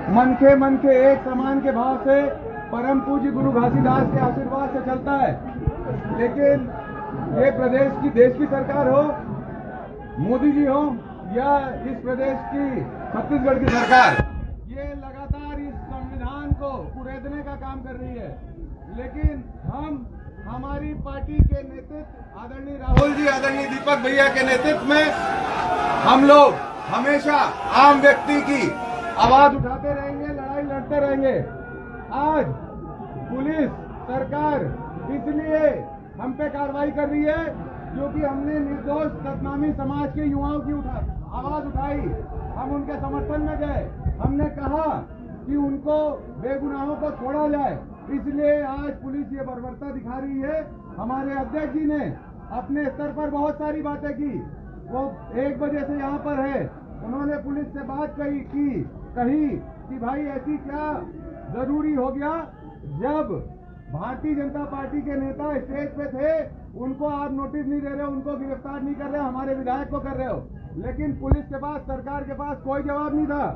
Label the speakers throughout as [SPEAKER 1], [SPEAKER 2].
[SPEAKER 1] मन के एक समान के भाव से परम पूज्य गुरु घासीदास के आशीर्वाद से चलता है। लेकिन ये प्रदेश की, देश की सरकार हो, मोदी जी हो या इस प्रदेश की छत्तीसगढ़ की सरकार, ये लगातार इस संविधान को कुरेदने का काम कर रही है। लेकिन हमारी पार्टी के नेतृत्व आदरणीय राहुल जी, आदरणीय दीपक भैया के नेतृत्व में हम लोग हमेशा आम व्यक्ति की आवाज उठाते रहेंगे, लड़ाई लड़ते रहेंगे। आज पुलिस सरकार इसलिए हम पे कार्रवाई कर रही है क्योंकि हमने निर्दोष सतनामी समाज के युवाओं की आवाज उठाई, हम उनके समर्थन में गए। हमने कहा कि उनको, बेगुनाहों को छोड़ा जाए, इसलिए आज पुलिस ये बर्बरता दिखा रही है। हमारे अध्यक्ष जी ने अपने स्तर पर बहुत सारी बातें की, वो 1 बजे से यहाँ पर है। उन्होंने पुलिस से बात कही कि भाई ऐसी क्या जरूरी हो गया, जब भारतीय जनता पार्टी के नेता स्टेज पे थे उनको आप नोटिस नहीं दे रहे हो, उनको गिरफ्तार नहीं कर रहे हो, हमारे विधायक को कर रहे हो। लेकिन पुलिस के पास, सरकार के पास कोई जवाब नहीं था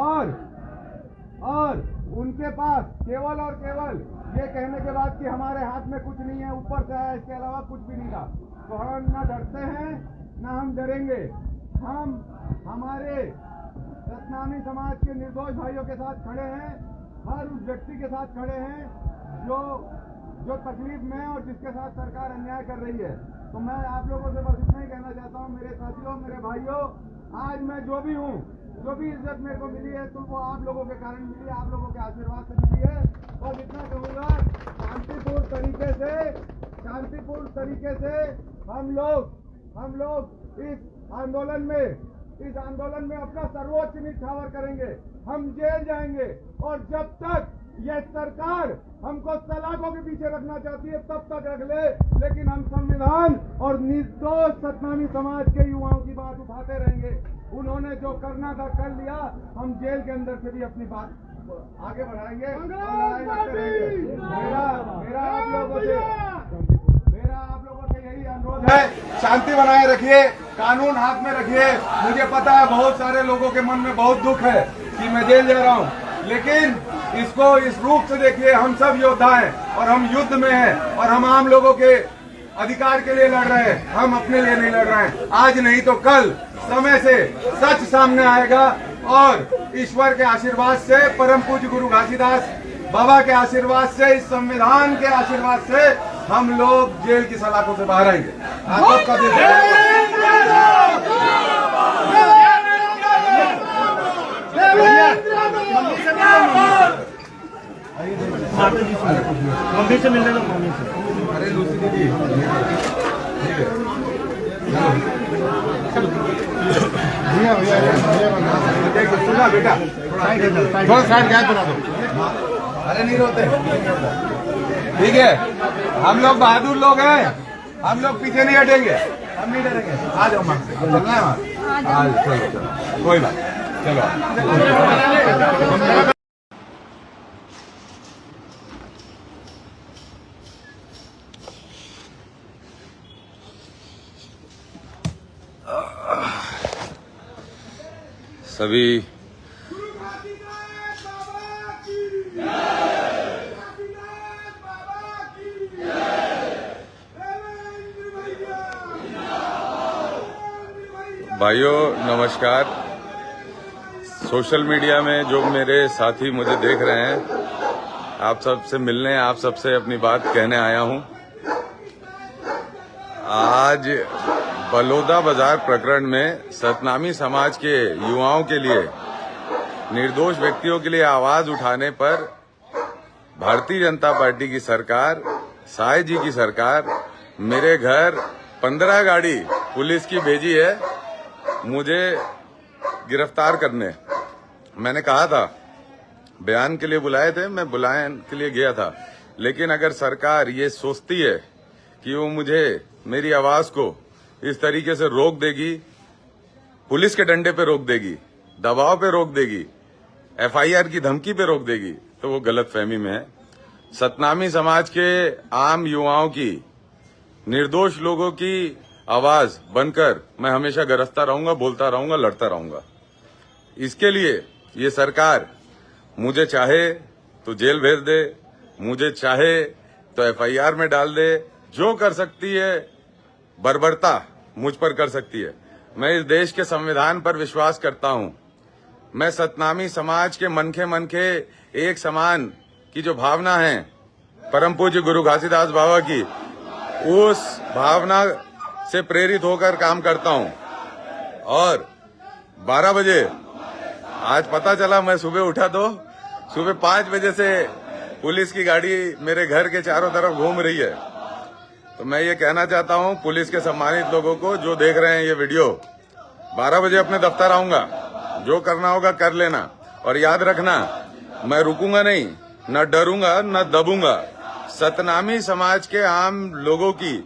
[SPEAKER 1] और उनके पास केवल और केवल ये कहने के बाद कि हमारे हाथ में कुछ नहीं है, ऊपर से आया, इसके अलावा कुछ भी नहीं था। तो हम न डरते हैं न हम डरेंगे। हम हमारे सतनामी समाज के निर्दोष भाइयों के साथ खड़े हैं, हर उस व्यक्ति के साथ खड़े हैं जो तकलीफ में और जिसके साथ सरकार अन्याय कर रही है। तो मैं आप लोगों से बस इतना ही कहना चाहता हूँ, मेरे साथियों, मेरे भाइयों, आज मैं जो भी हूँ, जो भी इज्जत मेरे को मिली है तो वो आप लोगों के कारण मिली है, आप लोगों के आशीर्वाद से मिली है। और इतना कहूँगा, शांतिपूर्ण तरीके से हम लोग इस आंदोलन में अपना सर्वोच्च निछावर करेंगे। हम जेल जाएंगे और जब तक यह सरकार हमको सलाखों के पीछे रखना चाहती है तब तक रख ले, लेकिन हम संविधान और निर्दोष सतनामी समाज के युवाओं की बात उठाते रहेंगे। उन्होंने जो करना था कर लिया, हम जेल के अंदर से भी अपनी बात आगे बढ़ाएंगे और लड़ाई लड़ते रहेंगे। मेरा आप लोगों से यही अनुरोध है, शांति बनाए रखिए, कानून हाथ में रखिए। मुझे पता है बहुत सारे लोगों के मन में बहुत दुख है कि मैं जेल जा रहा हूँ, लेकिन इसको इस रूप से देखिए, हम सब योद्धा हैं और हम युद्ध में हैं और हम आम लोगों के अधिकार के लिए लड़ रहे हैं, हम अपने लिए नहीं लड़ रहे हैं। आज नहीं तो कल समय से सच सामने आएगा और ईश्वर के आशीर्वाद से, परम पूज्य गुरु घासीदास बाबा के आशीर्वाद से, इस संविधान के आशीर्वाद से हम लोग जेल की सलाखों से बाहर आएंगे। आप सबका दिन
[SPEAKER 2] मम्मी से मिलने दो, मम्मी से।
[SPEAKER 1] अरे लूसी दीदी, ठीक है, सुना बेटा, थोड़ा साइड गैप बना दो। अरे नहीं रोते, ठीक है, हम लोग बहादुर लोग हैं, हम लोग पीछे नहीं हटेंगे, हम नहीं डरेंगे। आ जाओ मां, चलना है वहाँ, चलो, कोई बात, चलो।
[SPEAKER 3] सभी भाइयों नमस्कार। सोशल मीडिया में जो मेरे साथी मुझे देख रहे हैं, आप सबसे मिलने, आप सबसे अपनी बात कहने आया हूं। आज बलौदा बाजार प्रकरण में सतनामी समाज के युवाओं के लिए, निर्दोष व्यक्तियों के लिए आवाज उठाने पर भारतीय जनता पार्टी की सरकार, साय जी की सरकार, मेरे घर 15 गाड़ी पुलिस की भेजी है मुझे गिरफ्तार करने। मैंने कहा था, बयान के लिए बुलाए थे, मैं बयान के लिए गया था, लेकिन अगर सरकार ये सोचती है कि वो मुझे, मेरी आवाज को इस तरीके से रोक देगी, पुलिस के डंडे पे रोक देगी, दबाव पे रोक देगी, एफआईआर की धमकी पे रोक देगी, तो वो गलतफहमी में है। सतनामी समाज के आम युवाओं की, निर्दोष लोगों की आवाज बनकर मैं हमेशा गरजता रहूंगा, बोलता रहूंगा, लड़ता रहूंगा। इसके लिए ये सरकार मुझे चाहे तो जेल भेज दे, मुझे चाहे तो एफआईआर में डाल दे, जो कर सकती है बर्बरता मुझ पर कर सकती है। मैं इस देश के संविधान पर विश्वास करता हूं। मैं सतनामी समाज के मनखे एक समान की जो भावना है परम पूज्य गुरु घासीदास बाबा की, उस भावना से प्रेरित होकर काम करता हूं। और 12 बजे आज पता चला, मैं सुबह उठा तो सुबह 5 बजे से पुलिस की गाड़ी मेरे घर के चारों तरफ घूम रही है। तो मैं ये कहना चाहता हूं पुलिस के सम्मानित लोगों को जो देख रहे हैं ये वीडियो, 12 बजे अपने दफ्तर आऊंगा, जो करना होगा कर लेना। और याद रखना, मैं रुकूंगा नहीं, न डरूंगा न दबूंगा। सतनामी समाज के आम लोगों की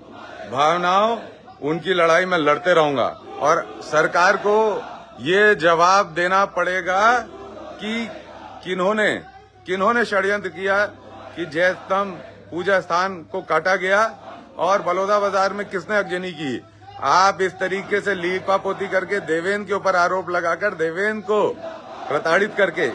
[SPEAKER 3] भावनाओं, उनकी लड़ाई में लड़ते रहूंगा। और सरकार को ये जवाब देना पड़ेगा कि किन्होंने षड्यंत्र किया कि जयस्तंभ पूजा स्थान को काटा गया और बलौदा बाजार में किसने अगजनी की। आप इस तरीके से लीपापोती करके देवेंद्र के ऊपर आरोप लगाकर देवेंद्र को प्रताड़ित करके